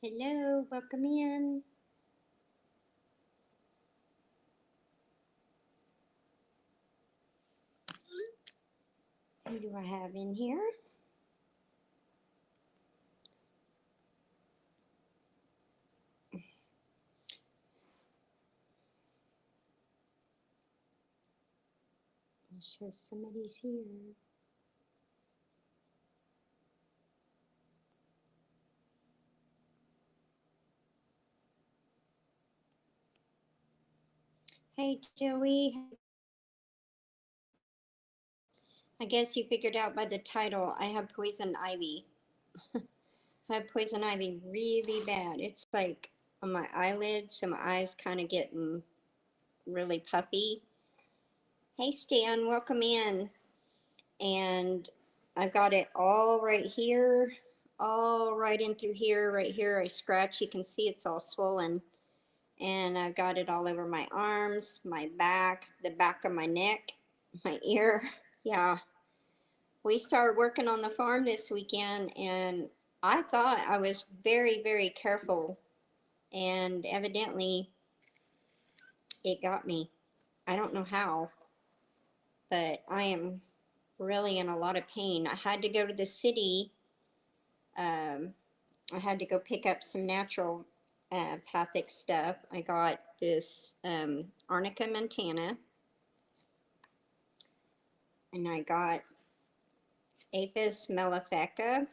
Hello, welcome in. Who do I have in here? I'm sure somebody's here. Hey, Joey. I guess you figured out by the title, I have poison ivy. I have poison ivy really bad. It's like on my eyelids, so my eyes kind of getting really puffy. Hey, Stan, welcome in. And I've got it all right here, all right in through here, right here. I scratch, you can see it's all swollen. And I've got it all over my arms, my back, the back of my neck, my ear. Yeah, we started working on the farm this weekend, and I thought I was very, very careful, and evidently it got me. I don't know how, but I am really in a lot of pain. I had to go to the city. Um, I had to go pick up some natural pathic stuff. I got this Arnica montana, and I got Apis mellifera.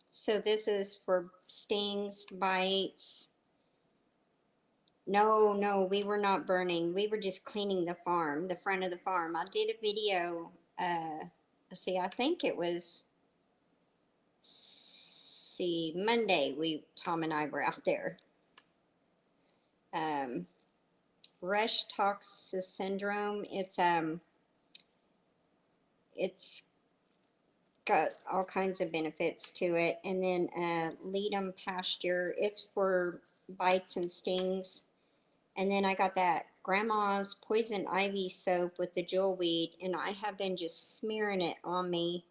So this is for stings, bites. No, we were not burning. We were just cleaning the farm, the front of the farm. I did a video. Let's see, I think it was, see, Monday. Tom and I were out there. Rush toxis syndrome. It's got all kinds of benefits to it. And then ledum pasture, it's for bites and stings. And then I got that grandma's poison ivy soap with the jewelweed, and I have been just smearing it on me.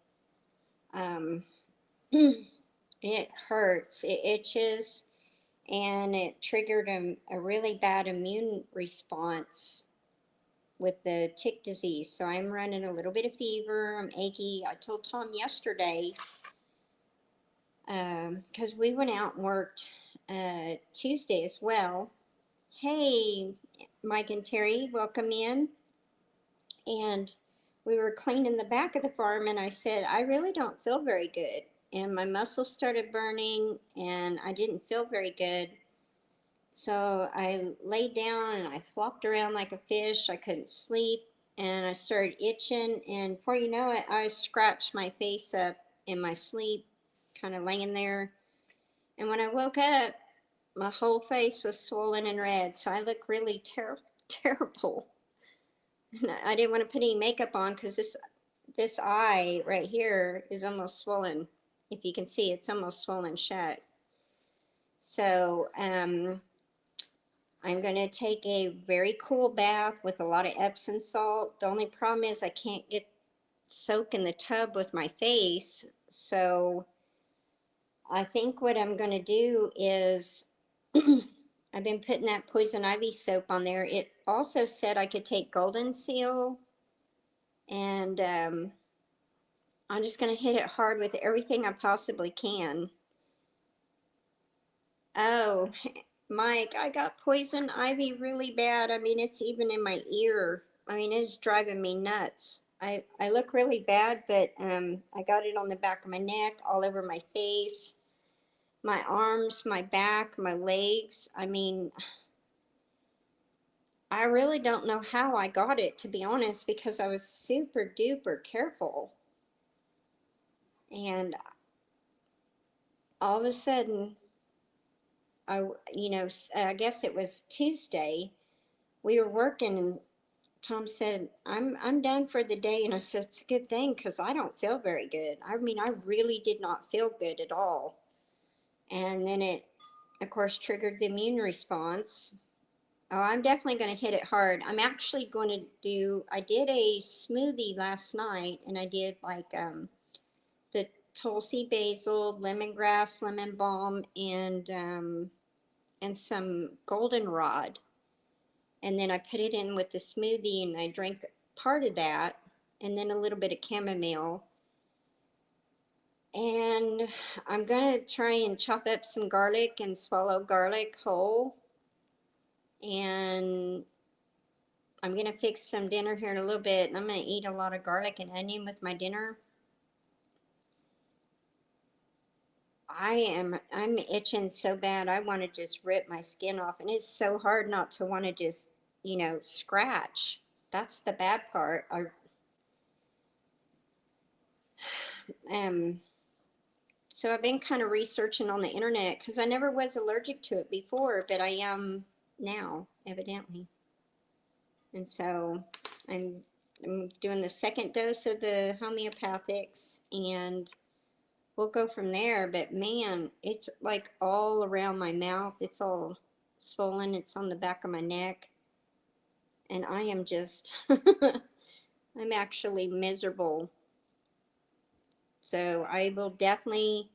It hurts, it itches, and it triggered a really bad immune response with the tick disease. So I'm running a little bit of fever, I'm achy. I told Tom yesterday, because we went out and worked Tuesday as well. Hey, Mike and Terry, welcome in. And we were cleaning the back of the farm, and I said, I really don't feel very good. And my muscles started burning, and I didn't feel very good. So I laid down and I flopped around like a fish. I couldn't sleep, and I started itching. And before you know it, I scratched my face up in my sleep, kind of laying there. And when I woke up, my whole face was swollen and red. So I look really terrible. I didn't want to put any makeup on because this eye right here is almost swollen. If you can see, it's almost swollen shut. So I'm going to take a very cool bath with a lot of Epsom salt. The only problem is I can't get soak in the tub with my face. So I think what I'm going to do is I've been putting that poison ivy soap on there. It also said I could take golden seal, and I'm just going to hit it hard with everything I possibly can. Oh, Mike, I got poison ivy really bad. I mean, it's even in my ear. I mean, it's driving me nuts. I look really bad, but I got it on the back of my neck, all over my face, my arms, my back, my legs. I mean, I really don't know how I got it, to be honest, because I was super duper careful. And all of a sudden, I guess it was Tuesday. We were working, and Tom said, I'm done for the day. And I said, it's a good thing because I don't feel very good. I mean, I really did not feel good at all. And then it, of course, triggered the immune response. Oh, I'm definitely going to hit it hard. I'm actually going to I did a smoothie last night, and I did like the Tulsi, basil, lemongrass, lemon balm, and some goldenrod. And then I put it in with the smoothie and I drank part of that and then a little bit of chamomile. And I'm going to try and chop up some garlic and swallow garlic whole. And I'm going to fix some dinner here in a little bit. And I'm going to eat a lot of garlic and onion with my dinner. I'm itching so bad. I want to just rip my skin off. And it's so hard not to want to just, scratch. That's the bad part. So I've been kind of researching on the internet because I never was allergic to it before, but I am now, evidently. And so I'm doing the second dose of the homeopathics and we'll go from there. But man, it's like all around my mouth. It's all swollen. It's on the back of my neck. And I am just, I'm actually miserable. So I will definitely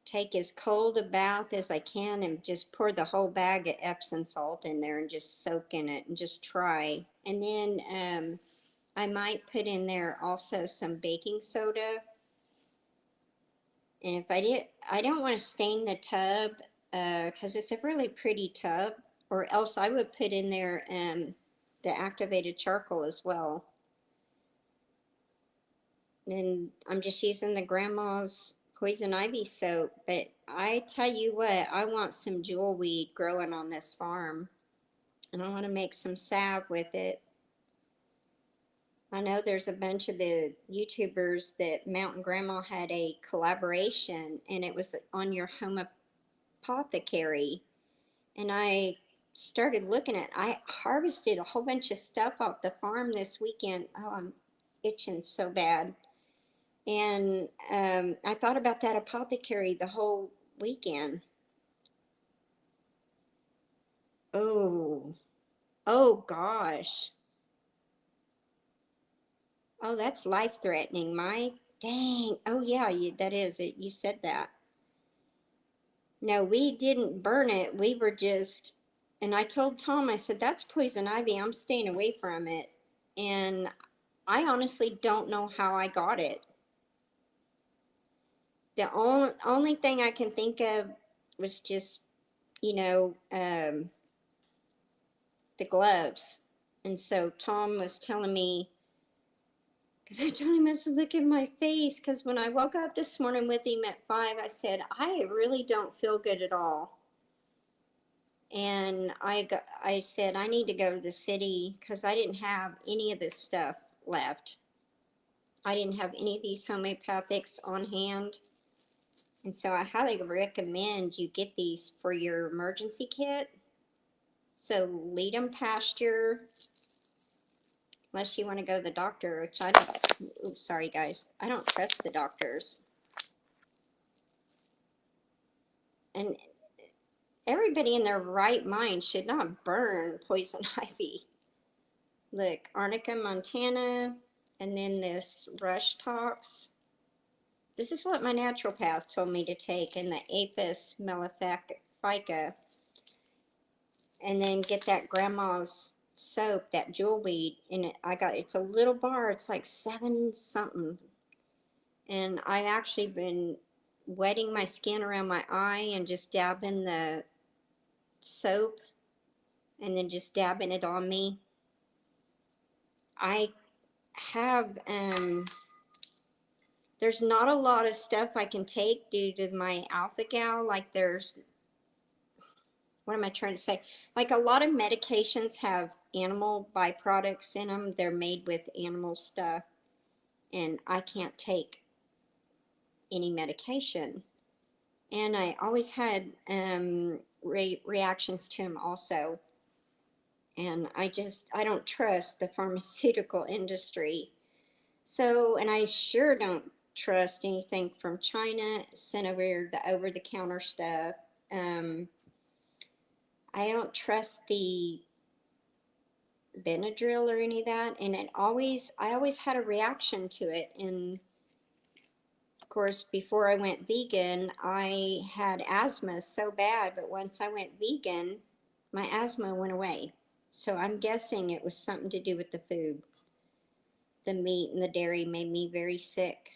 take as cold a bath as I can and just pour the whole bag of Epsom salt in there and just soak in it and just try. And then I might put in there also some baking soda. And if I don't want to stain the tub because it's a really pretty tub, or else I would put in there the activated charcoal as well. And I'm just using the grandma's poison ivy soap, but I tell you what, I want some jewelweed growing on this farm, and I want to make some salve with it. I know there's a bunch of the YouTubers that Mountain Grandma had a collaboration, and it was on your home apothecary, and I started looking at, I harvested a whole bunch of stuff off the farm this weekend. Oh, I'm itching so bad. And I thought about that apothecary the whole weekend. Oh, oh gosh. Oh, that's life-threatening, Mike. Dang. Oh yeah, that is it. You said that. No, we didn't burn it. We were just, and I told Tom, I said, that's poison ivy. I'm staying away from it. And I honestly don't know how I got it. The only thing I can think of was just, you know, the gloves. And so Tom was telling me, because I told him I said, look at my face. Because when I woke up this morning with him at 5, I said, I really don't feel good at all. And I said, I need to go to the city because I didn't have any of this stuff left. I didn't have any of these homeopathics on hand. And so I highly recommend you get these for your emergency kit. So Leadham Pasture, unless you want to go to the doctor, which I don't, oops, sorry guys, I don't trust the doctors. And everybody in their right mind should not burn poison ivy. Look, Arnica montana, and then this Rush Tox. This is what my naturopath told me to take, and the Apis mellifica. And then get that grandma's soap, that jewelweed, and it's a little bar, it's like 7 something. And I've actually been wetting my skin around my eye and just dabbing the soap and then just dabbing it on me. I have, there's not a lot of stuff I can take due to my alpha gal. Like there's, what am I trying to say? Like a lot of medications have animal byproducts in them. They're made with animal stuff. And I can't take any medication. And I always had reactions to them also. And I don't trust the pharmaceutical industry. So, and I sure don't trust anything from China, sent over the over-the-counter stuff. I don't trust the Benadryl or any of that, and I always had a reaction to it, and course, before I went vegan, I had asthma so bad, but once I went vegan, my asthma went away. So I'm guessing it was something to do with the food. The meat and the dairy made me very sick.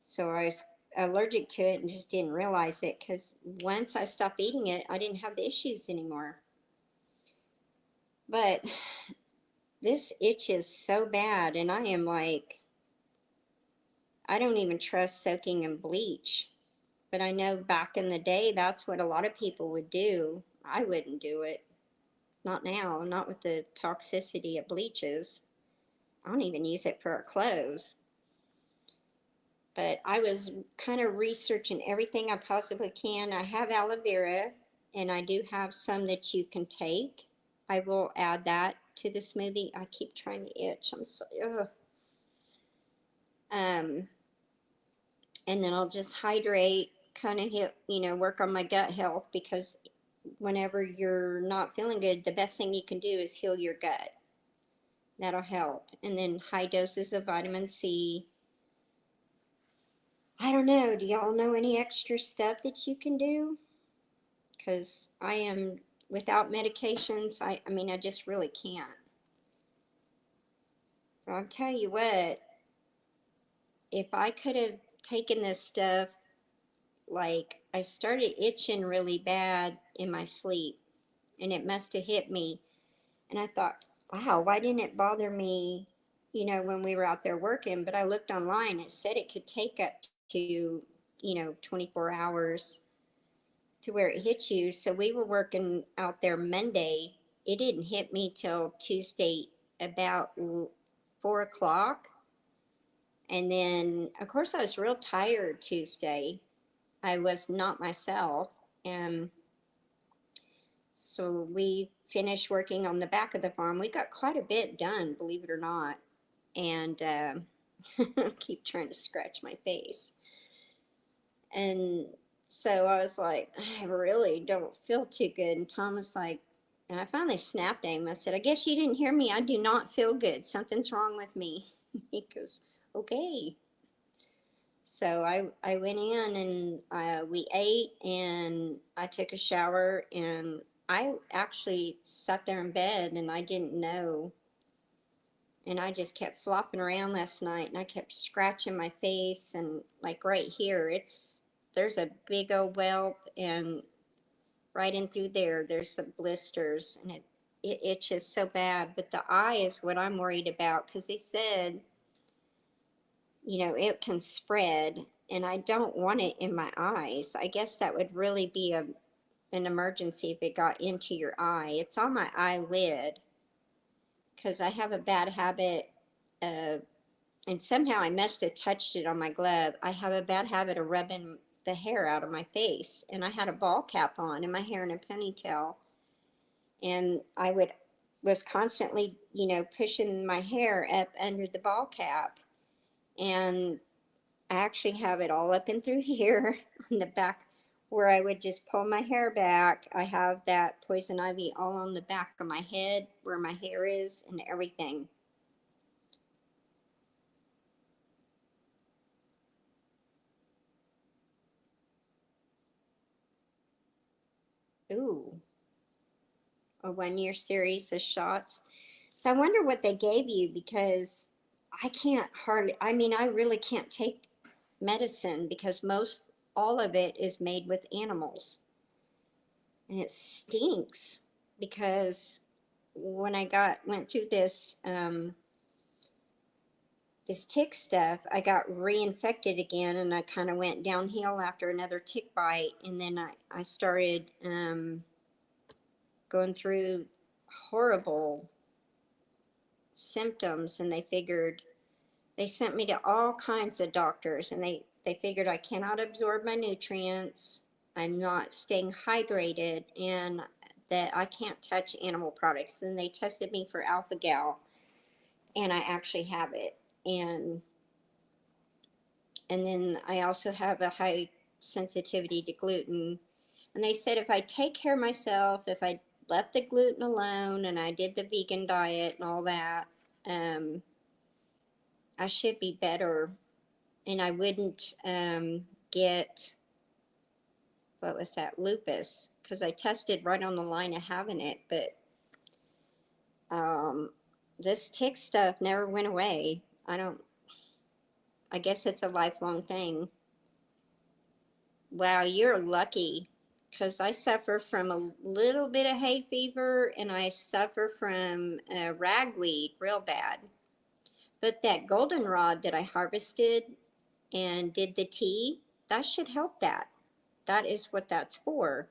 So I was allergic to it and just didn't realize it, because once I stopped eating it, I didn't have the issues anymore. But this itch is so bad, and I am like, I don't even trust soaking in bleach. But I know back in the day, that's what a lot of people would do. I wouldn't do it. Not now, not with the toxicity of bleaches. I don't even use it for our clothes. But I was kind of researching everything I possibly can. I have aloe vera, and I do have some that you can take. I will add that to the smoothie. I keep trying to itch. I'm so, ugh. Um, and then I'll just hydrate, kind of hit, work on my gut health, because whenever you're not feeling good, the best thing you can do is heal your gut. That'll help. And then high doses of vitamin C. I don't know. Do y'all know any extra stuff that you can do? Because I am, without medications, I mean, I just really can't. But I'll tell you what, if I could have taken this stuff, like, I started itching really bad in my sleep, and it must have hit me. And I thought, wow, why didn't it bother me, when we were out there working? But I looked online, it said it could take up to, 24 hours to where it hits you. So we were working out there Monday. It didn't hit me till Tuesday about 4 o'clock. And then, of course, I was real tired Tuesday. I was not myself. And so we finished working on the back of the farm. We got quite a bit done, believe it or not. And I keep trying to scratch my face. And so I was like, I really don't feel too good. And Tom was like, and I finally snapped at him. I said, I guess you didn't hear me. I do not feel good. Something's wrong with me. He goes, okay. So I went in, and we ate, and I took a shower, and I actually sat there in bed, and I didn't know. And I just kept flopping around last night, and I kept scratching my face, and like right here, there's a big old whelp, and right in through there's some blisters, and it itches so bad. But the eye is what I'm worried about, because they said, it can spread, and I don't want it in my eyes. I guess that would really be an emergency if it got into your eye. It's on my eyelid, because I have a bad habit of, and somehow I must have touched it on my glove. I have a bad habit of rubbing the hair out of my face, and I had a ball cap on and my hair in a ponytail, and was constantly, pushing my hair up under the ball cap, and I actually have it all up and through here on the back where I would just pull my hair back. I have that poison ivy all on the back of my head where my hair is and everything. Ooh, a 1 year series of shots. So I wonder what they gave you, because I can't hardly, I mean, I really can't take medicine, because all of it is made with animals. And it stinks, because when I went through this tick stuff, I got reinfected again, and I kind of went downhill after another tick bite. And then I started going through horrible symptoms, and they sent me to all kinds of doctors, and they figured I cannot absorb my nutrients, I'm not staying hydrated, and that I can't touch animal products. Then they tested me for alpha gal, and I actually have it. And then I also have a high sensitivity to gluten. And they said if I take care of myself, if I left the gluten alone and I did the vegan diet and all that, I should be better. and I wouldn't get, what was that, lupus, because I tested right on the line of having it, but this tick stuff never went away. I guess it's a lifelong thing. Wow, you're lucky, because I suffer from a little bit of hay fever and I suffer from ragweed real bad. But that goldenrod that I harvested and did the tea, that should help that. That is what that's for.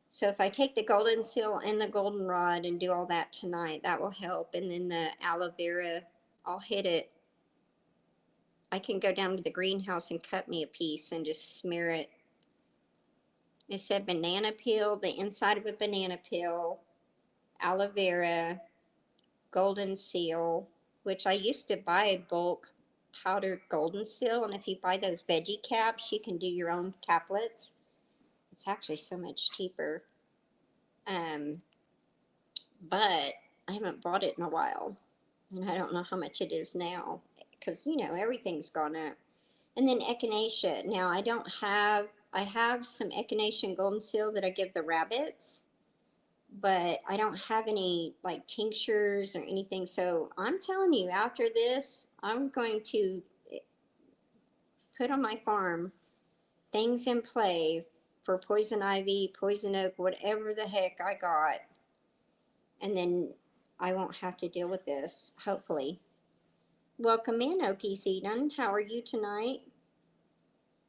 So if I take the golden seal and the goldenrod and do all that tonight, that will help. And then the aloe vera, I'll hit it. I can go down to the greenhouse and cut me a piece and just smear it. It said banana peel, the inside of a banana peel, aloe vera, golden seal, which I used to buy bulk powdered golden seal. And if you buy those veggie caps, you can do your own caplets. It's actually so much cheaper. But I haven't bought it in a while. And I don't know how much it is now. Because, you know, everything's gone up. And then echinacea. Now, I have some echinacea and golden seal that I give the rabbits. But I don't have any like tinctures or anything. So I'm telling you, after this, I'm going to put on my farm things in play for poison ivy, poison oak, whatever the heck I got. And then I won't have to deal with this, hopefully. Welcome in, Okies Eden. How are you tonight?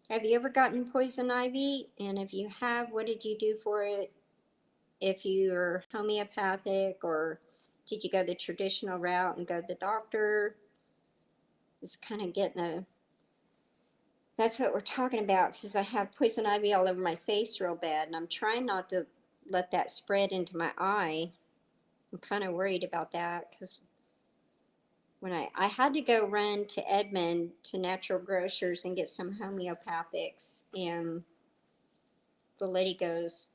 Have you ever gotten poison ivy? And if you have, what did you do for it? If you're homeopathic, or did you go the traditional route and go to the doctor? It's kind of that's what we're talking about, because I have poison ivy all over my face real bad, and I'm trying not to let that spread into my eye. I'm kind of worried about that, because when I had to go run to Edmond to Natural Grocers and get some homeopathics, and the lady goes,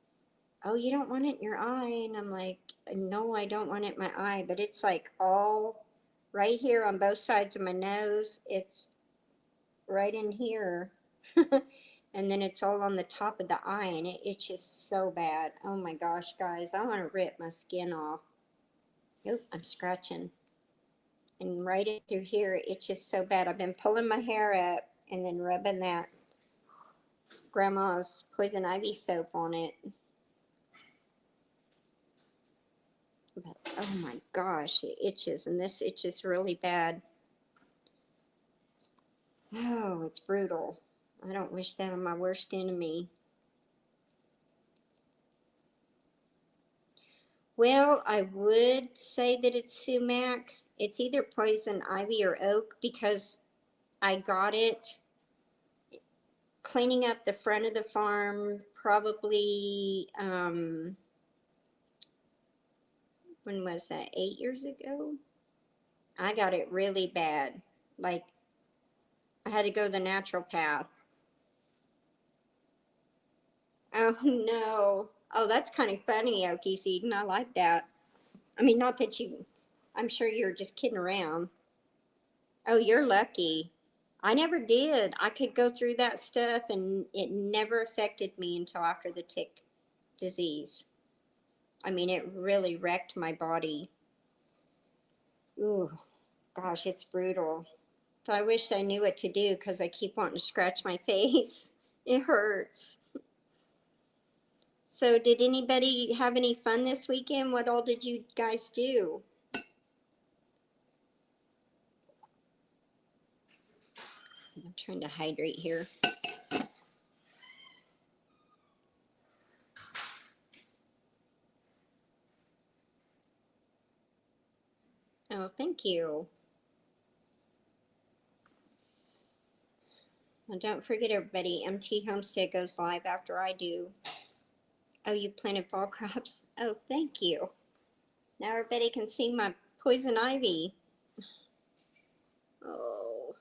"Oh, you don't want it in your eye?" And I'm like, "No, I don't want it in my eye, but it's like all right here on both sides of my nose. It's right in here." And then it's all on the top of the eye, and it itches so bad. Oh my gosh, guys, I want to rip my skin off. Oop, I'm scratching. And right in through here, it's just so bad. I've been pulling my hair up and then rubbing that grandma's poison ivy soap on it. But oh my gosh, it itches, and this itches really bad. Oh, it's brutal. I don't wish that on my worst enemy. Well, I would say that it's sumac. It's either poison ivy or oak, because I got it cleaning up the front of the farm probably, when was that, 8 years ago? I got it really bad. Like, I had to go the natural path. Oh no. Oh, that's kind of funny, Okies Eden. I like that. I mean, not that you, I'm sure you're just kidding around. Oh, you're lucky. I never did. I could go through that stuff and it never affected me until after the tick disease. I mean, it really wrecked my body. Ooh, gosh, it's brutal. So I wish I knew what to do, because I keep wanting to scratch my face. It hurts. So did anybody have any fun this weekend? What all did you guys do? I'm trying to hydrate here. Oh, thank you. Well, don't forget, everybody, MT Homestead goes live after I do. Oh, you planted fall crops? Oh, thank you. Now everybody can see my poison ivy. Oh,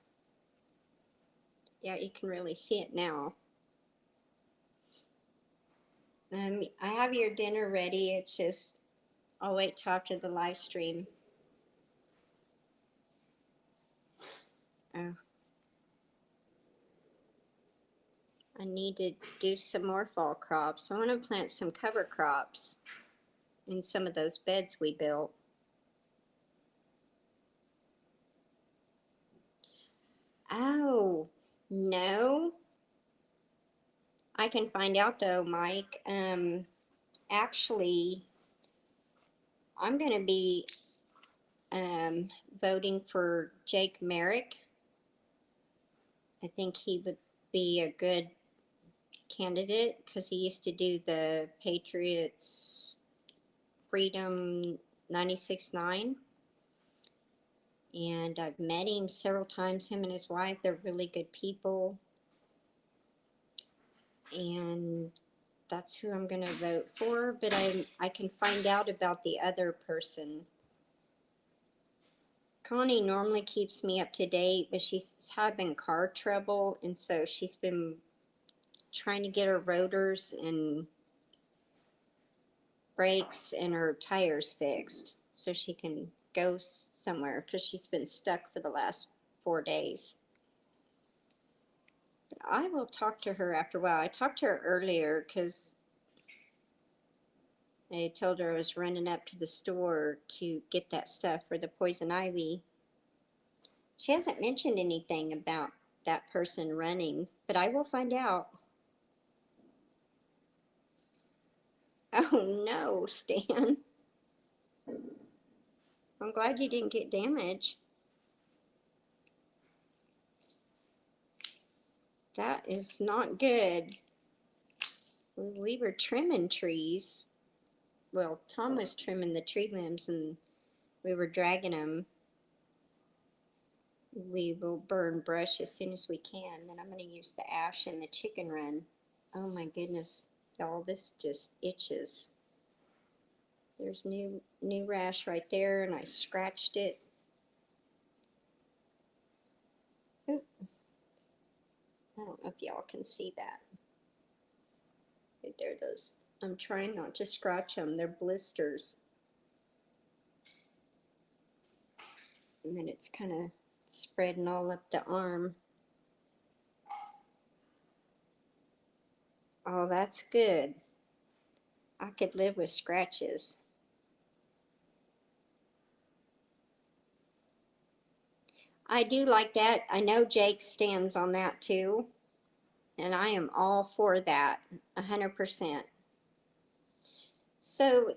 yeah, you can really see it now. I have your dinner ready. It's just, I'll wait till after the live stream. Oh. I need to do some more fall crops. I want to plant some cover crops in some of those beds we built. Oh, no. I can find out though, Mike. Actually, I'm going to be voting for Jake Merrick. I think he would be a good candidate because he used to do the Patriots Freedom 96.9. And I've met him several times, him and his wife. They're really good people. And that's who I'm going to vote for. But I can find out about the other person. Connie normally keeps me up to date, but she's having car trouble. And so she's been trying to get her rotors and brakes and her tires fixed so she can go somewhere because she's been stuck for the last 4 days. But I will talk to her after a while. I talked to her earlier because I told her I was running up to the store to get that stuff for the poison ivy. She hasn't mentioned anything about that person running, but I will find out. Oh no, Stan. I'm glad you didn't get damaged. That is not good. We were trimming trees. Well, Tom was trimming the tree limbs and we were dragging them. We will burn brush as soon as we can. Then I'm going to use the ash in the chicken run. Oh my goodness, y'all, this just itches. There's new rash right there, and I scratched it. Oop. I don't know if y'all can see that. Right there, those. I'm trying not to scratch them. They're blisters. And then it's kind of spreading all up the arm. Oh, that's good. I could live with scratches. I do like that. I know Jake stands on that too. And I am all for that, 100%. So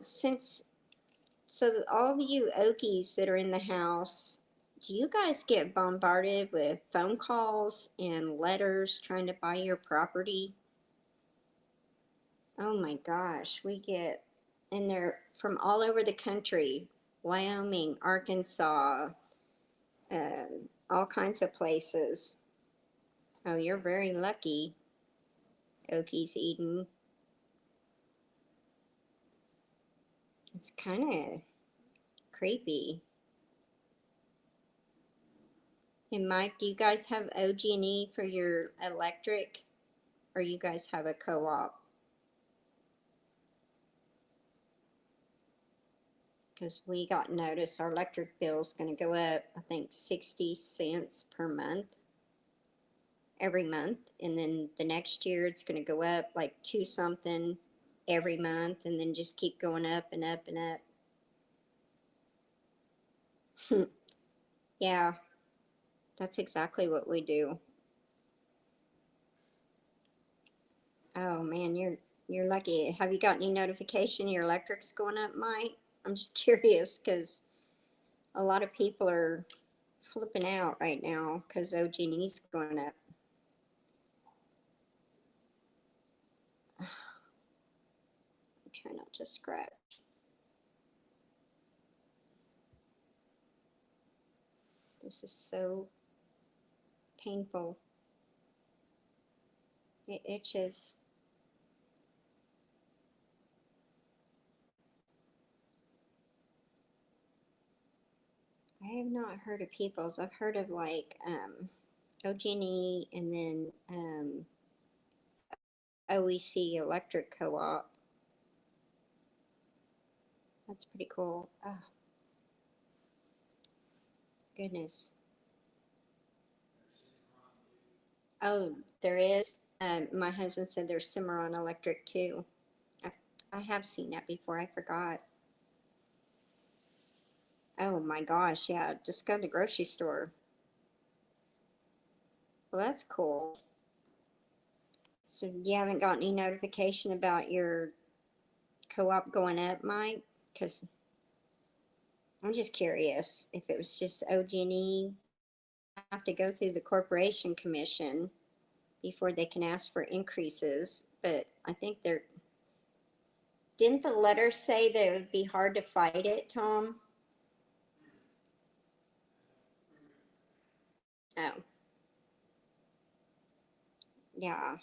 all of you Okies that are in the house, do you guys get bombarded with phone calls and letters trying to buy your property? Oh my gosh, we get, and they're from all over the country, Wyoming, Arkansas, all kinds of places. Oh, you're very lucky, Okies Eden. It's kind of creepy. And Mike, do you guys have OG&E for your electric, or you guys have a co-op? Because we got notice our electric bill is going to go up, I think 60 cents per month, every month. And then the next year it's going to go up like 2 something every month, and then just keep going up and up and up. Yeah, that's exactly what we do. Oh man, you're lucky. Have you got any notification your electric's going up, Mike? I'm just curious because a lot of people are flipping out right now because OG&E's going up. I'm trying not to scratch. This is so painful. It itches. I have not heard of Peoples. I've heard of like OG&E and then OEC Electric Co-op. That's pretty cool. Oh, goodness. Oh, there is. My husband said there's Cimarron Electric too. I, I have seen that before. I forgot. Oh my gosh, yeah. Just go to the grocery store. Well, that's cool. So you haven't got any notification about your co-op going up, Mike? Because I'm just curious if it was just OG&E. Have to go through the Corporation Commission before they can ask for increases. But I think they're, didn't the letter say that it would be hard to fight it, Tom? Oh, yeah.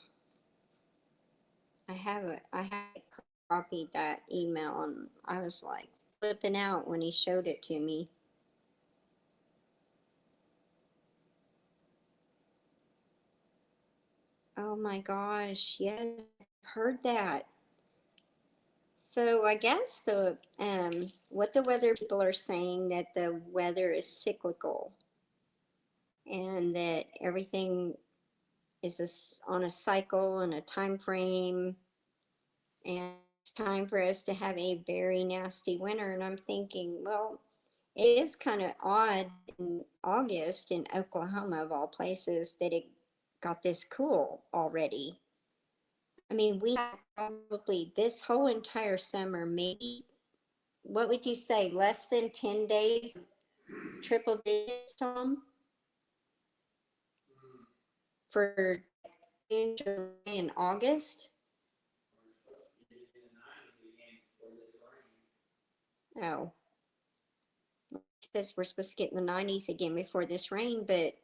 I had copied that email and I was like flipping out when he showed it to me. Oh my gosh, yes, I heard that. So I guess the what the weather people are saying that the weather is cyclical and that everything is on a cycle and a time frame, and it's time for us to have a very nasty winter. And I'm thinking, well, it is kind of odd in August in Oklahoma, of all places, that it got this cool already. I mean, we had probably this whole entire summer, maybe, what would you say, less than 10 days, triple digits, Tom, for June, July, and August? Oh, this we're supposed to get in the 90s again before this rain, but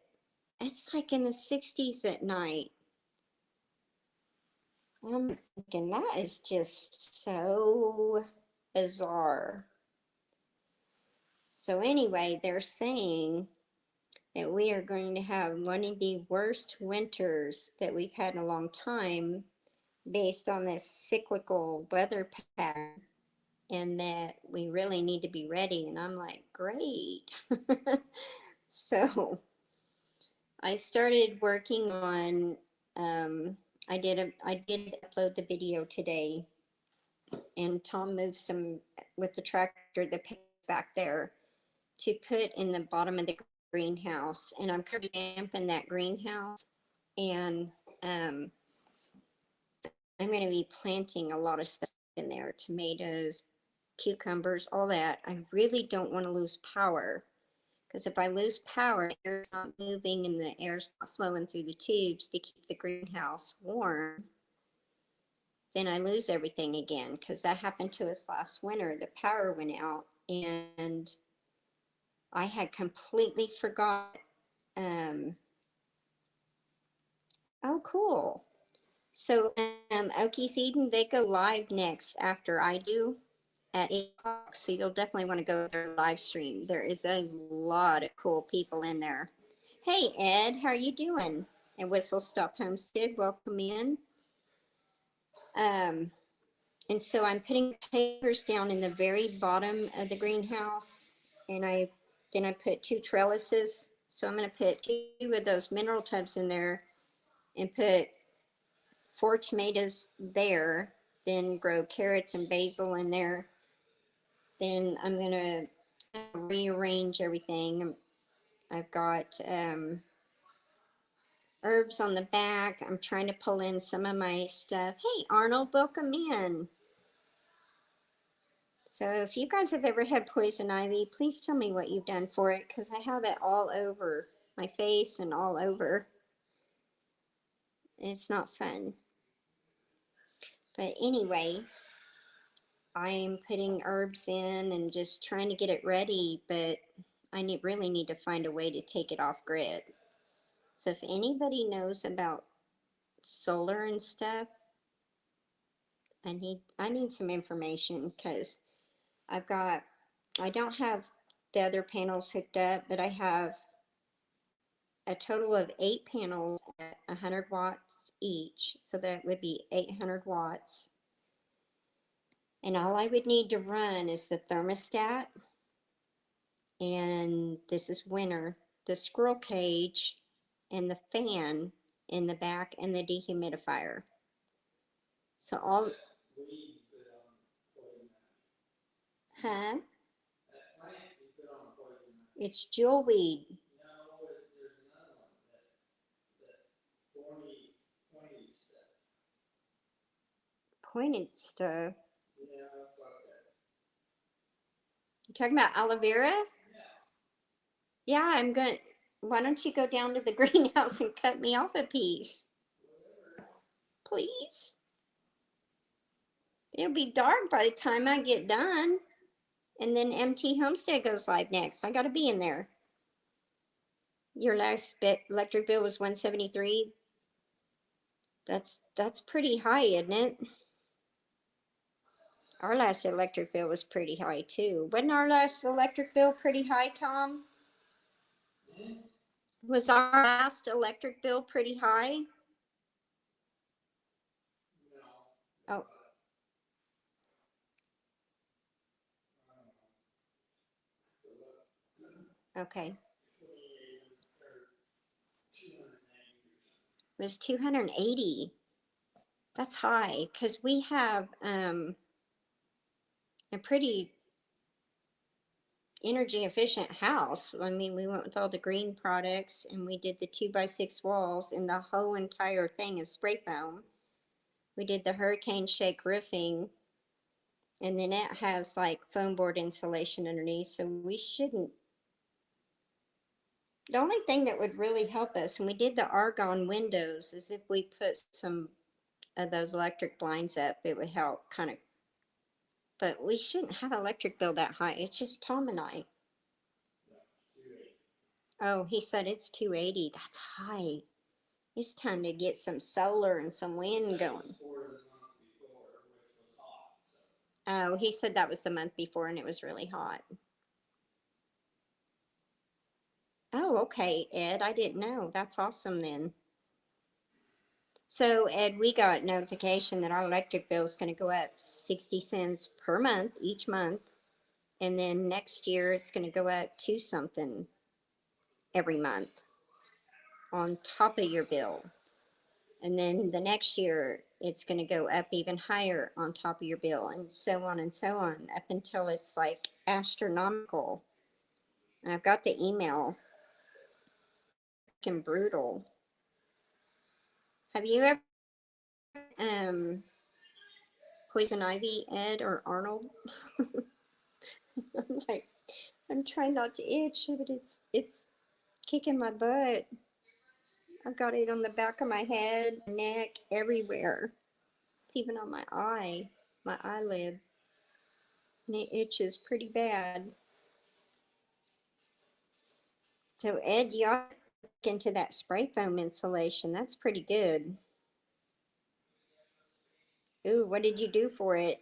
it's like in the 60s at night. I'm thinking that is just so bizarre. So anyway, they're saying that we are going to have one of the worst winters that we've had in a long time based on this cyclical weather pattern, and that we really need to be ready. And I'm like, great. So I started working on, I did upload the video today, and Tom moved some with the tractor, the back there, to put in the bottom of the greenhouse. And I'm currently damping that greenhouse, and um, I'm going to be planting a lot of stuff in there, tomatoes, cucumbers, all that. I really don't want to lose power, because if I lose power, the air's not moving and the air's not flowing through the tubes to keep the greenhouse warm, then I lose everything again, because that happened to us last winter. The power went out and I had completely forgot. Um, oh, cool. So, Okies Eden, they go live next after I do at 8 o'clock. So you'll definitely want to go to their live stream. There is a lot of cool people in there. Hey, Ed, how are you doing? And Whistle Stop Homestead, welcome in. Um, and so I'm putting papers down in the very bottom of the greenhouse, and then I put 2 trellises. So I'm going to put 2 of those mineral tubs in there and put 4 tomatoes there, then grow carrots and basil in there. Then I'm going to rearrange everything. I've got herbs on the back. I'm trying to pull in some of my stuff. Hey, Arnold, welcome in. So if you guys have ever had poison ivy, please tell me what you've done for it, because I have it all over my face and all over. And it's not fun. But anyway, I'm putting herbs in and just trying to get it ready, but I really need to find a way to take it off grid. So if anybody knows about solar and stuff, I need some information, because I don't have the other panels hooked up, but I have a total of 8 panels at 100 watts each. So that would be 800 watts. And all I would need to run is the thermostat, and this is winter, the squirrel cage, and the fan in the back and the dehumidifier. So all, huh? It's jewelweed. Pointed stuff. You talking about aloe vera? Yeah, I'm going. Why don't you go down to the greenhouse and cut me off a piece, please? It'll be dark by the time I get done, and then MT Homestead goes live next. I got to be in there. Your last electric bill was 173. That's pretty high, isn't it? Our last electric bill was pretty high too. Wasn't our last electric bill pretty high, Tom? Was our last electric bill pretty high? Oh, okay. It was 280. That's high because we have a pretty energy efficient house. I mean, we went with all the green products and we did the 2x6 walls, and the whole entire thing is spray foam. We did the hurricane shake roofing, and then it has like foam board insulation underneath, so we shouldn't. The only thing that would really help us, and we did the argon windows, is if we put some of those electric blinds up, it would help kind of. But we shouldn't have an electric bill that high. It's just Tom and I. Oh, he said it's 280. That's high. It's time to get some solar and some wind going. Oh, he said that was the month before and it was really hot. Oh, okay, Ed. I didn't know. That's awesome then. So, Ed, we got notification that our electric bill is going to go up 60 cents per month each month. And then next year it's going to go up to something every month on top of your bill. And then the next year it's going to go up even higher on top of your bill, and so on up until it's like astronomical. And I've got the email. Fucking brutal. Have you ever poison ivy, Ed or Arnold? I'm like, I'm trying not to itch, but it's kicking my butt. I've got it on the back of my head, neck, everywhere. It's even on my eye, my eyelid. And it itches pretty bad. So Ed, you ought to look into that spray foam insulation. That's pretty good. Ooh, what did you do for it?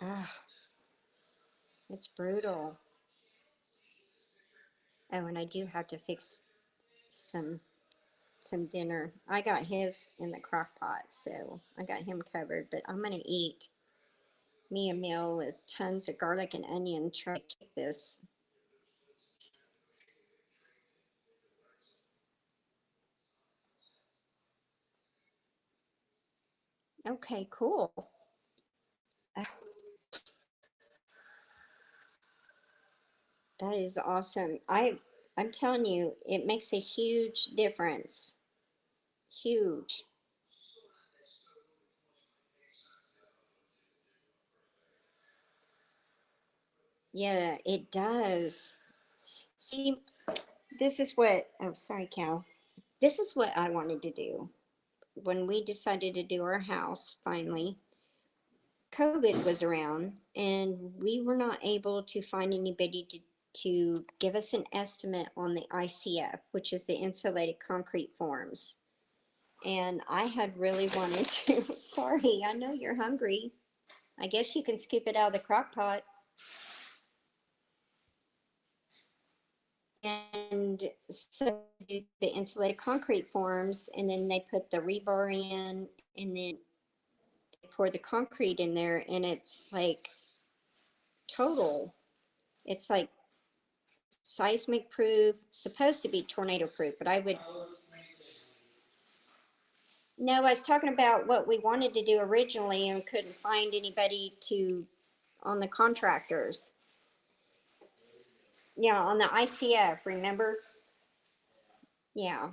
Ah, it's brutal. Oh, and I do have to fix some dinner. I got his in the crock pot, so I got him covered. But I'm gonna eat me a meal with tons of garlic and onion. Try to keep this. Okay, cool. Ah, that is awesome. I'm telling you, it makes a huge difference. Huge. Yeah, it does. See, this is what, oh, sorry, Cal. This is what I wanted to do when we decided to do our house finally. COVID was around and we were not able to find anybody to give us an estimate on the ICF, which is the insulated concrete forms. And I had really wanted to, sorry, I know you're hungry. I guess you can scoop it out of the crock pot. And so the insulated concrete forms, and then they put the rebar in, and then they pour the concrete in there, and it's like total. It's like seismic proof, supposed to be tornado proof, but I would, no, I was talking about what we wanted to do originally and couldn't find anybody to, on the contractors. Yeah, on the ICF, remember? Yeah.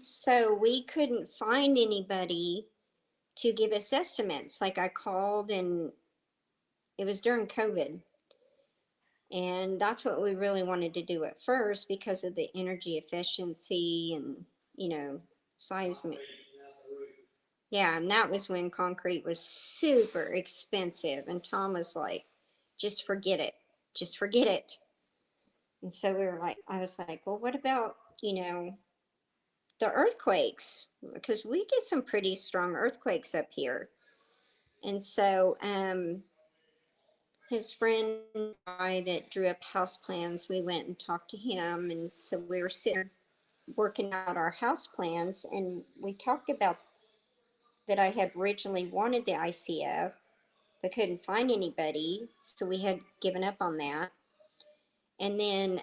So we couldn't find anybody to give us estimates. Like I called, and it was during COVID. And that's what we really wanted to do at first because of the energy efficiency and, seismic. Yeah, and that was when concrete was super expensive. And Tom was like, just forget it. Just forget it. And so I was like, well, what about, the earthquakes? Because we get some pretty strong earthquakes up here. And so his friend guy that drew up house plans, we went and talked to him. And so we were sitting working out our house plans, and we talked about that I had originally wanted the ICF but couldn't find anybody, so we had given up on that. And then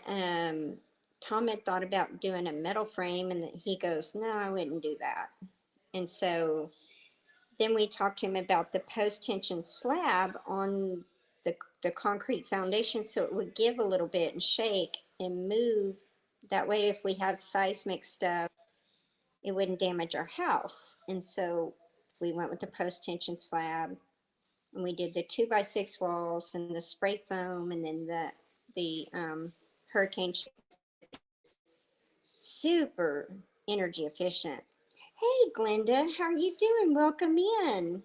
Tom had thought about doing a metal frame, and he goes, no, I wouldn't do that. And so then we talked to him about the post-tension slab on the concrete foundation, so it would give a little bit and shake and move. That way, if we had seismic stuff, it wouldn't damage our house. And so we went with the post-tension slab, and we did the 2x6 walls and the spray foam, and then the hurricane, super energy efficient. Hey, Glenda, how are you doing? Welcome in.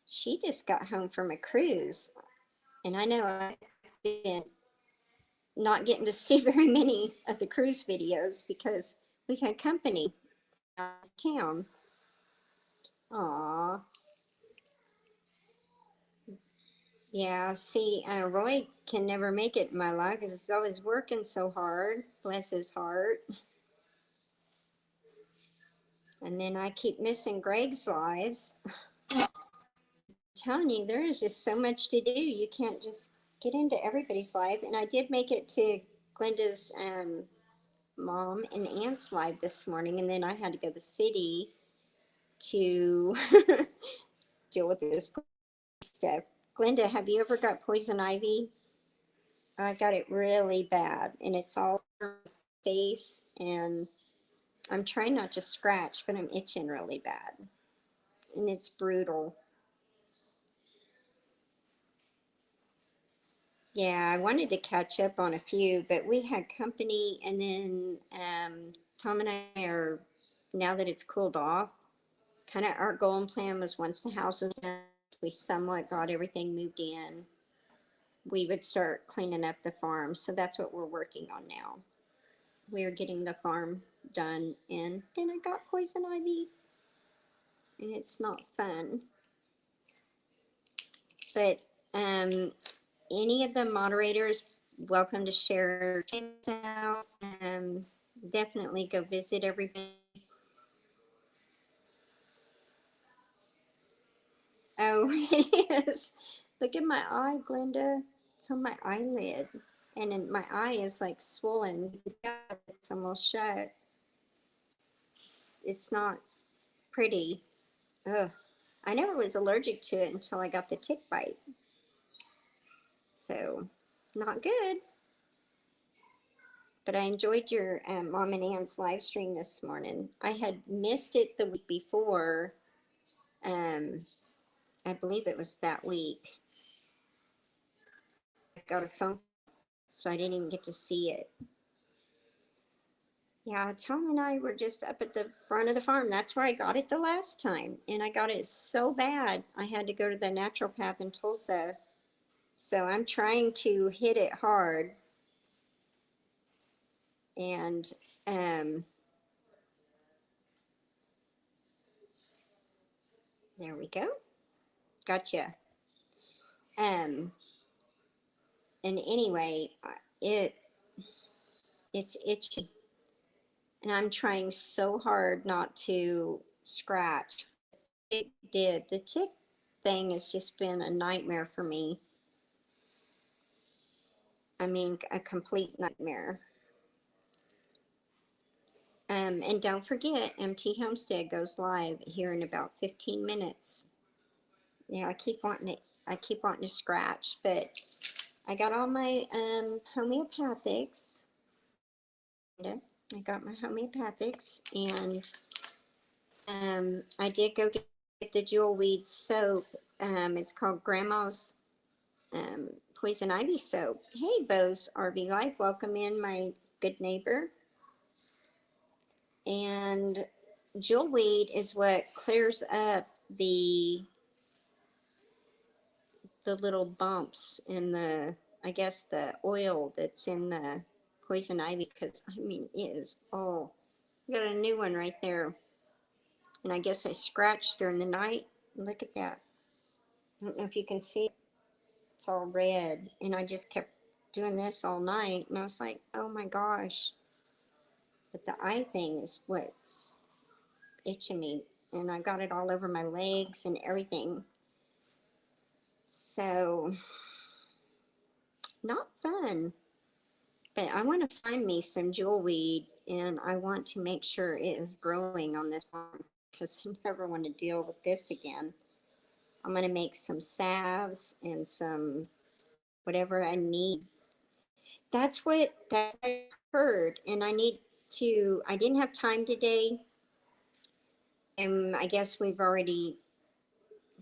She just got home from a cruise, and I know I've been not getting to see very many of the cruise videos because we've had company out of town. Aw. Yeah, see, Roy can never make it in my life because he's always working so hard. Bless his heart. And then I keep missing Greg's lives. I'm telling you, there is just so much to do. You can't just get into everybody's life. And I did make it to Glenda's mom and aunt's live this morning, and then I had to go to the city to deal with this stuff. Glenda, have you ever got poison ivy? I got it really bad, and it's all over my face, and I'm trying not to scratch, but I'm itching really bad, and it's brutal. Yeah, I wanted to catch up on a few, but we had company, and then Tom and I are, now that it's cooled off, kind of our goal and plan was once the house was done, we somewhat got everything moved in, we would start cleaning up the farm. So that's what we're working on now. We're getting the farm done, and then I got poison ivy, and it's not fun. But any of the moderators, welcome to share out. Definitely go visit everybody. Oh, it is. Look at my eye, Glenda. It's on my eyelid. And then my eye is like swollen. It's almost shut. It's not pretty. Ugh. I never was allergic to it until I got the tick bite. So, not good. But I enjoyed your Mom and Ann's live stream this morning. I had missed it the week before. I believe it was that week. I got a phone, so I didn't even get to see it. Yeah, Tom and I were just up at the front of the farm. That's where I got it the last time. And I got it so bad, I had to go to the naturopath in Tulsa. So I'm trying to hit it hard. And there we go. Gotcha. And anyway, it's itchy. And I'm trying so hard not to scratch. It did. The tick thing has just been a nightmare for me. I mean, a complete nightmare. And don't forget, MT Homestead goes live here in about 15 minutes. Yeah, I keep wanting to scratch, but I got all my homeopathics. I got my homeopathics, and I did go get the Jewel Weed soap. It's called Grandma's Poison Ivy soap. Hey, Bose RV Life, welcome in, my good neighbor. And Jewel Weed is what clears up the little bumps in the, I guess, the oil that's in the poison ivy, because I mean it is, oh, got a new one right there. And I guess I scratched during the night. Look at that. I don't know if you can see it. It's all red. And I just kept doing this all night. And I was like, oh my gosh. But the eye thing is what's itching me. And I got it all over my legs and everything. So, not fun. But I want to find me some jewel weed, and I want to make sure it is growing on this farm, because I never want to deal with this again. I'm going to make some salves and some whatever I need. That's what that I heard, and I didn't have time today, and I guess we've already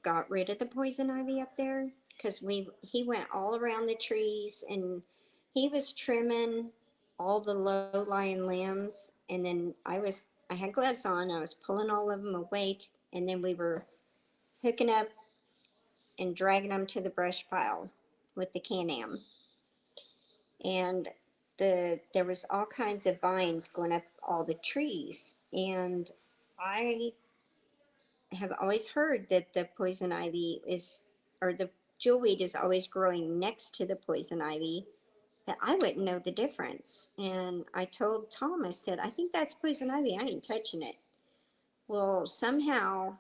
got rid of the poison ivy up there, because he went all around the trees, and he was trimming all the low lying limbs, and then I had gloves on, I was pulling all of them away, and then we were hooking up and dragging them to the brush pile with the Can-Am. And there was all kinds of vines going up all the trees, and I have always heard that the poison ivy is, or the jewelweed is always growing next to the poison ivy, but I wouldn't know the difference. And I told Tom, I said, I think that's poison ivy. I ain't touching it. Well, somehow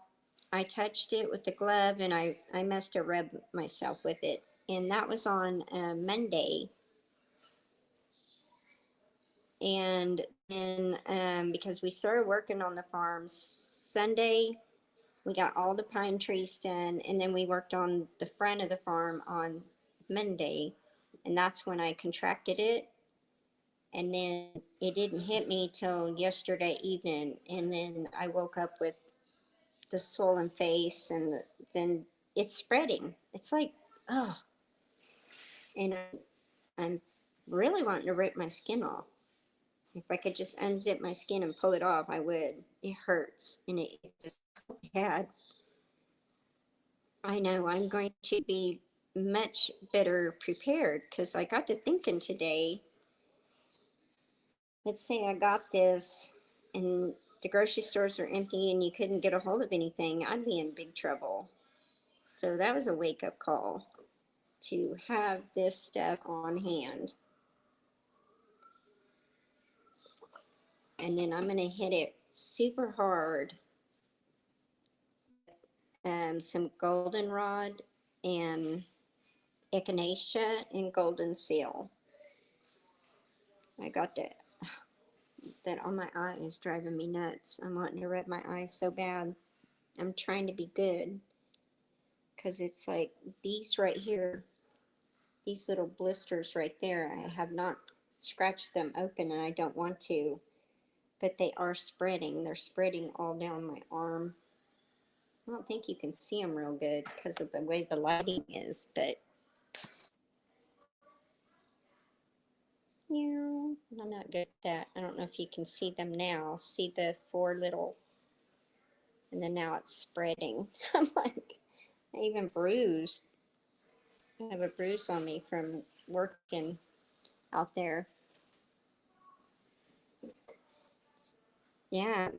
I touched it with the glove, and I must have rubbed myself with it. And that was on Monday. And then because we started working on the farm Sunday, we got all the pine trees done, and then we worked on the front of the farm on Monday, and that's when I contracted it. And then it didn't hit me till yesterday evening, and then I woke up with the swollen face, and then it's spreading. It's like, oh, and I'm really wanting to rip my skin off. If I could just unzip my skin and pull it off, I would. It hurts, and it just bad. I know I'm going to be much better prepared, because I got to thinking today, let's say I got this and the grocery stores are empty and you couldn't get a hold of anything, I'd be in big trouble. So that was a wake-up call to have this stuff on hand. And then I'm going to hit it super hard. Some goldenrod and echinacea and golden seal. I got that on my eye is driving me nuts. I'm wanting to rub my eyes so bad. I'm trying to be good, because it's like these right here, these little blisters right there, I have not scratched them open, and I don't want to, but they are spreading. They're spreading all down my arm. I don't think you can see them real good because of the way the lighting is, but yeah, I'm not good at that. I don't know if you can see them now. See the four little, and then now it's spreading. I'm like, I even bruised. I have a bruise on me from working out there. Yeah,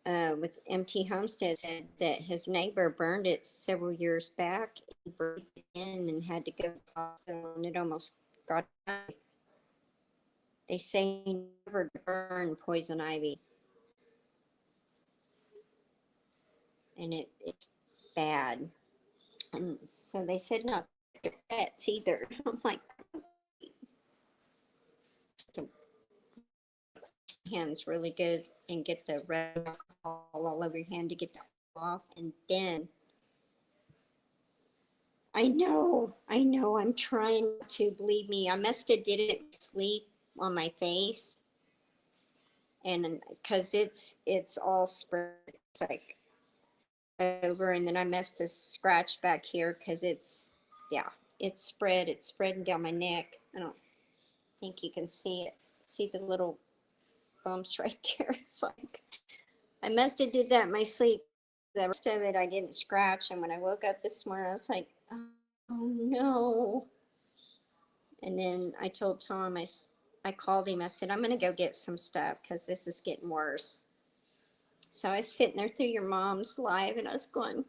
with MT Homestead said that his neighbor burned it several years back. He burned it in and had to go to the hospital, and it almost got out. They say never to burn poison ivy, and it's bad. And so they said not to pets either. I'm like, hands really good and get the red alcohol all over your hand to get that off. And then I know, I'm trying to, believe me, I must have did it sleep on my face. And because it's all spread, it's like over, and then I must have scratched back here because yeah, it's spreading down my neck. I don't think you can see it. See the little bumps right there. It's like, I must have did that in my sleep. The rest of it I didn't scratch, and when I woke up this morning, I was like, oh no. And then I told Tom, I called him, I said, I'm gonna go get some stuff because this is getting worse. So I was sitting there through your mom's live, and I was going,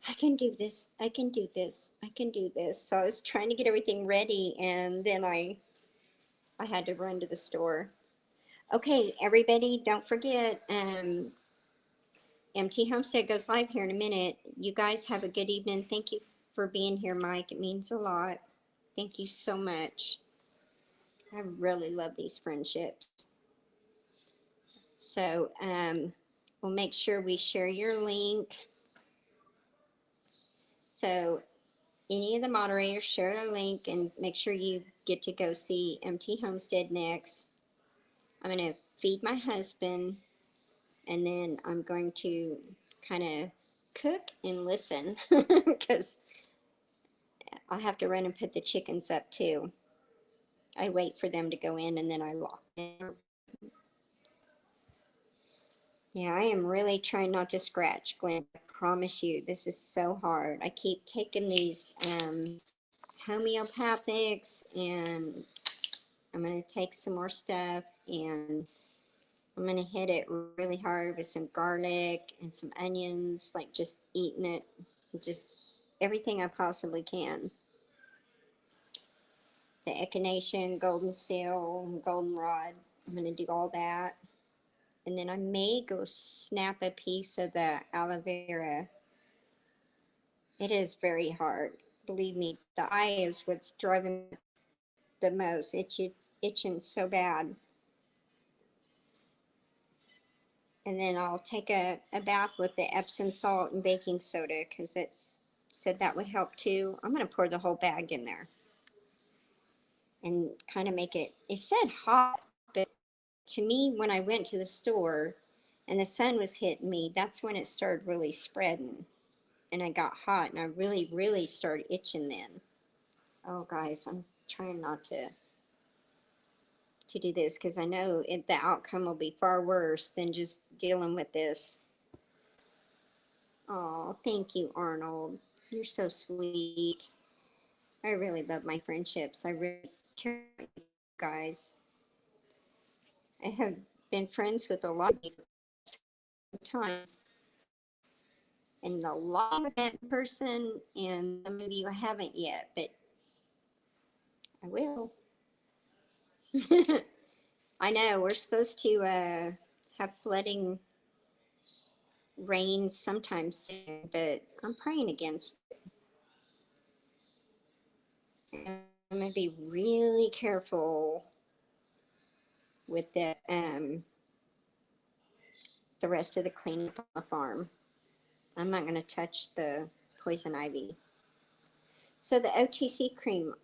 I can do this, I can do this, I can do this. So I was trying to get everything ready, and then I had to run to the store. Okay, everybody, don't forget, MT Homestead goes live here in a minute. You guys have a good evening. Thank you for being here, Mike. It means a lot. Thank you so much. I really love these friendships. So we'll make sure we share your link. So any of the moderators share the link and make sure you get to go see MT Homestead next. I'm going to feed my husband, and then I'm going to kind of cook and listen because I have to run and put the chickens up too. I wait for them to go in and then I lock them. Yeah, I am really trying not to scratch, Glenn. I promise you, this is so hard. I keep taking these homeopathics, and I'm going to take some more stuff, and I'm going to hit it really hard with some garlic and some onions, like just eating it, just everything I possibly can. The echinacea, golden seal, goldenrod. I'm going to do all that. And then I may go snap a piece of the aloe vera. It is very hard. Believe me, the eye is what's driving me the most. Itching so bad. And then I'll take a bath with the Epsom salt and baking soda because it's said that would help too. I'm going to pour the whole bag in there and kind of make it, it said hot, but to me, when I went to the store and the sun was hitting me, that's when it started really spreading. And I got hot, and I really, really started itching then. Oh, guys, I'm trying not to do this because I know the outcome will be far worse than just dealing with this. Oh, thank you, Arnold. You're so sweet. I really love my friendships. I really care about you guys. I have been friends with a lot of you for time. And a lot of that person, and some of you haven't yet, but I will. I know we're supposed to have flooding rain sometime soon, but I'm praying against it. And I'm gonna be really careful with the rest of the cleanup on the farm. I'm not gonna touch the poison ivy. So the OTC cream.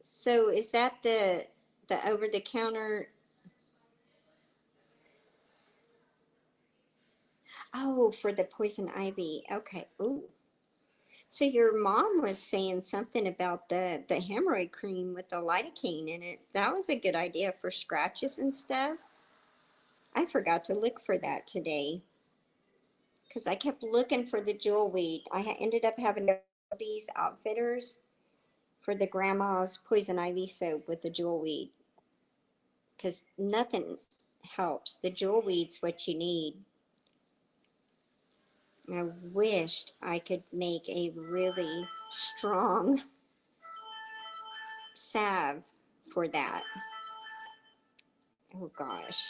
So is that the over the counter? Oh, for the poison ivy. Okay. Ooh. So your mom was saying something about the hemorrhoid cream with the lidocaine in it. That was a good idea for scratches and stuff. I forgot to look for that today because I kept looking for the jewel weed. I ended up having these outfitters for the grandma's poison ivy soap with the jewel weed because nothing helps. The jewel weed's what you need. I wished I could make a really strong salve for that. Oh gosh.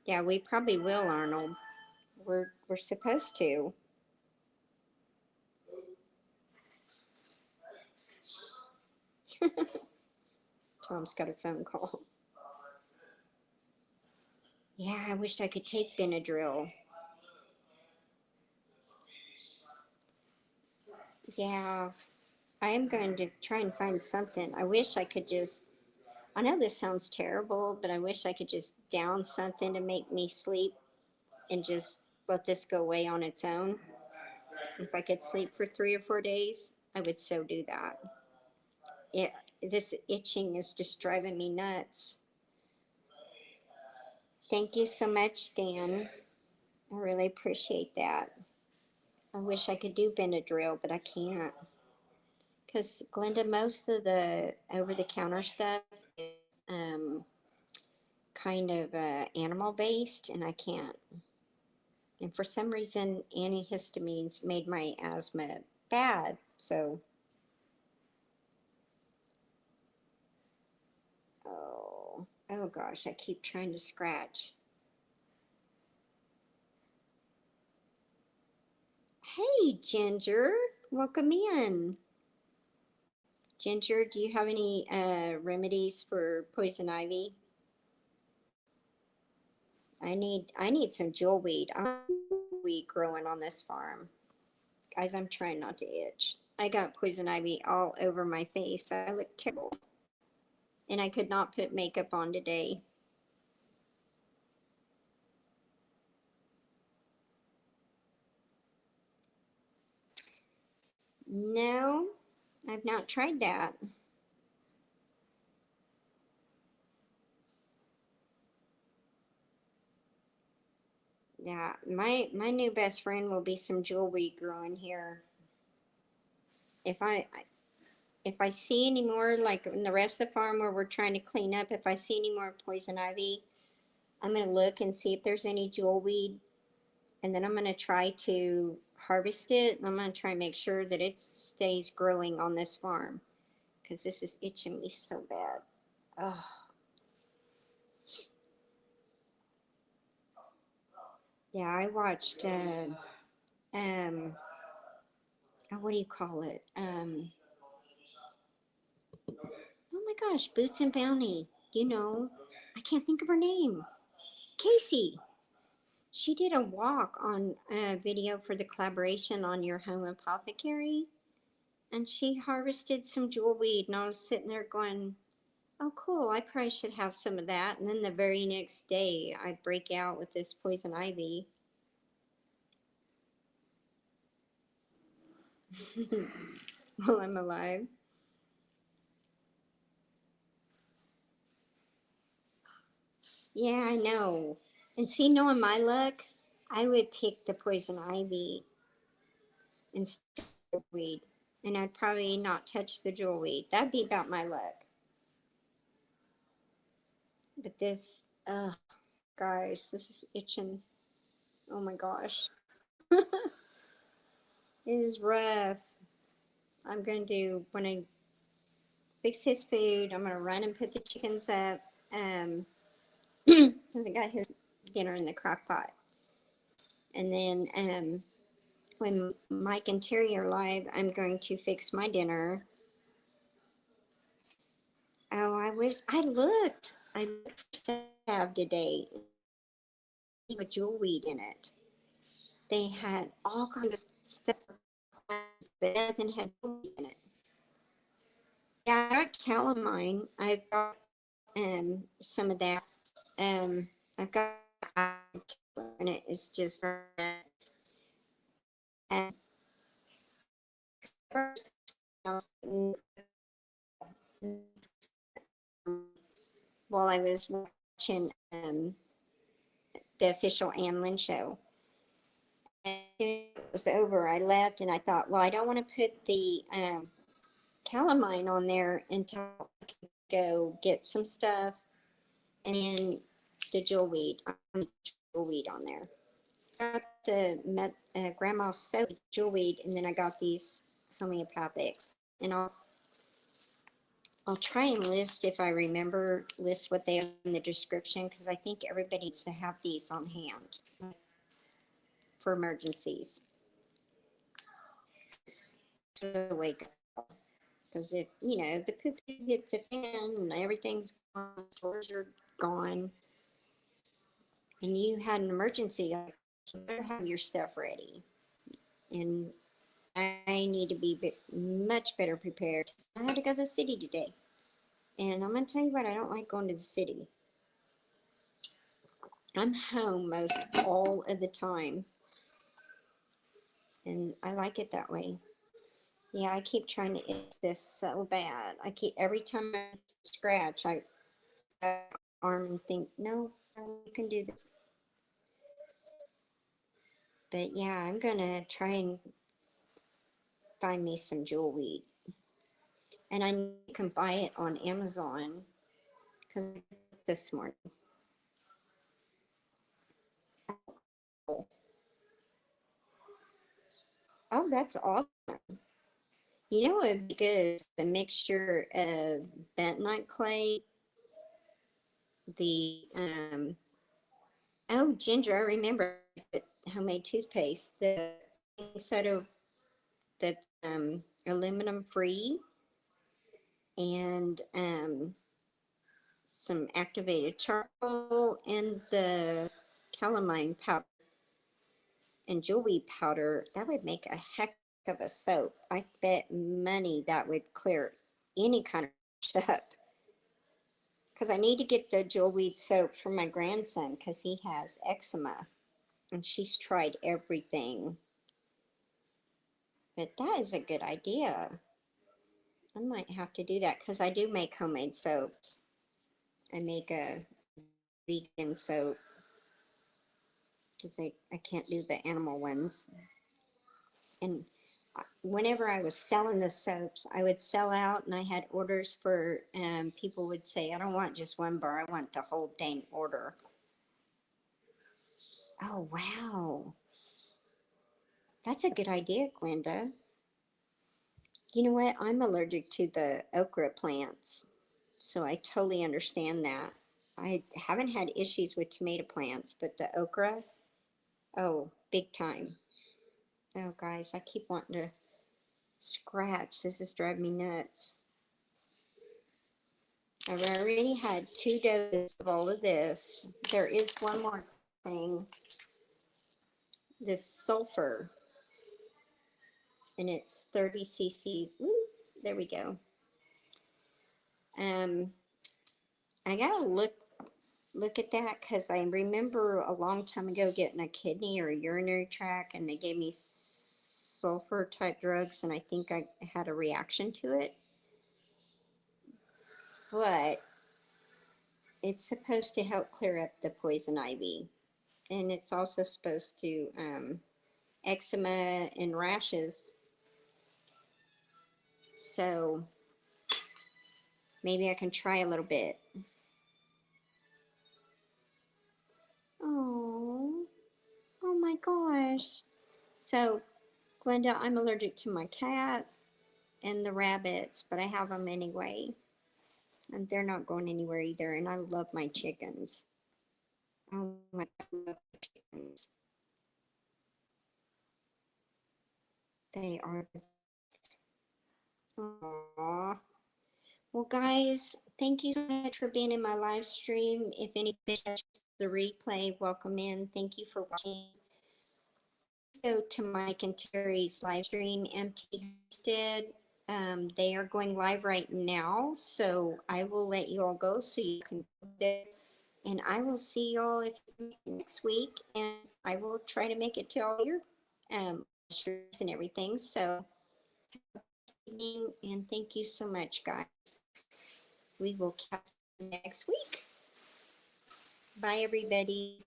Yeah, we probably will, Arnold. We're supposed to. Tom's got a phone call. Yeah, I wished I could take Benadryl. Yeah, I am going to try and find something. I wish I could just, I know this sounds terrible, but I wish I could just down something to make me sleep and just let this go away on its own. If I could sleep for 3 or 4 days, I would so do that. It, this itching is just driving me nuts. Thank you so much, Stan. I really appreciate that. I wish I could do Benadryl, but I can't. Because, Glenda, most of the over the counter stuff is kind of animal based, and I can't. And for some reason, antihistamines made my asthma bad. So, oh gosh, I keep trying to scratch. Hey, Ginger, welcome in. Ginger, do you have any remedies for poison ivy? I need some jewelweed. I'm weed growing on this farm. Guys, I'm trying not to itch. I got poison ivy all over my face. I look terrible. And I could not put makeup on today. No, I've not tried that. Yeah, my new best friend will be some jewelweed growing here. If I see any more, like in the rest of the farm where we're trying to clean up, if I see any more poison ivy, I'm gonna look and see if there's any jewelweed, and then I'm gonna try to harvest it. I'm gonna try and make sure that it stays growing on this farm because this is itching me so bad. Oh, yeah, I watched. What do you call it? Oh my gosh, Boots and Bounty. You know, I can't think of her name. Casey. She did a walk on a video for the collaboration on Your Home Apothecary, and she harvested some jewelweed, and I was sitting there going, "Oh, cool! I probably should have some of that." And then the very next day, I break out with this poison ivy. While I'm alive. Yeah, I know. And see, knowing my luck, I would pick the poison ivy instead of weed, and I'd probably not touch the jewelweed. That'd be about my luck. But this, guys, this is itching. Oh my gosh. It is rough. I'm going to, when I fix his food, I'm going to run and put the chickens up. Because I got his dinner in the crock pot. And then when Mike and Terry are live, I'm going to fix my dinner. Oh, I wish I looked. I looked for salve today with jewelweed in it. They had all kinds of stuff, but nothing had jewelweed in it. Yeah, I got calamine. I've got some of that. I've got and it is just and first while I was watching the official Ann Lynn show. And it was over. I left and I thought, well, I don't want to put the calamine on there until I can go get some stuff and then the jewelweed. Jewelweed on there. Got the grandma's soap jewelweed, and then I got these homeopathics. And I'll try and list, if I remember, list what they are in the description, because I think everybody needs to have these on hand for emergencies. To wake up. Because if, the poop hits a fan and everything's gone, stores are gone, and you had an emergency, like, you better have your stuff ready. And I need to be much better prepared. I had to go to the city today. And I'm going to tell you what, I don't like going to the city. I'm home most all of the time. And I like it that way. Yeah, I keep trying to itch this so bad. I keep, every time I scratch, I arm and think, no, you can do this. But yeah, I'm going to try and find me some jewel weed. And I can buy it on Amazon because this morning. Oh, that's awesome. You know what would be good is a mixture of bentonite clay, the oh, ginger, I remember homemade toothpaste, the soda that's aluminum free, and some activated charcoal, and the calamine powder and jewelry powder. That would make a heck of a soap. I bet money that would clear any kind of up. Because I need to get the jewelry soap for my grandson because he has eczema and she's tried everything. But that is a good idea. I might have to do that because I do make homemade soaps. I make a vegan soap because I can't do the animal ones. And whenever I was selling the soaps, I would sell out and I had orders for, people would say, I don't want just one bar, I want the whole dang order. Oh, wow. That's a good idea, Glenda. You know what? I'm allergic to the okra plants, so I totally understand that. I haven't had issues with tomato plants, but the okra, oh, big time. Oh, guys, I keep wanting to scratch. This is driving me nuts. I've already had 2 doses of all of this. There is one more thing, this sulfur, and it's 30 cc. Ooh, there we go. I gotta look at that because I remember a long time ago getting a kidney or a urinary tract and they gave me sulfur type drugs and I think I had a reaction to it. But it's supposed to help clear up the poison ivy. And it's also supposed to, eczema and rashes. So maybe I can try a little bit. Oh, oh my gosh. So, Glenda, I'm allergic to my cat and the rabbits, but I have them anyway. And they're not going anywhere either. And I love my chickens. Oh my God, I love my chickens. They are. Aww. Well, guys, thank you so much for being in my live stream. If anybody catches the replay, welcome in. Thank you for watching. Go to Mike and Terry's live stream, Empty Homestead. They are going live right now, so I will let you all go so you can go there. And I will see y'all next week, and I will try to make it to all your streams and everything. So, and thank you so much, guys. We will catch you next week. Bye, everybody.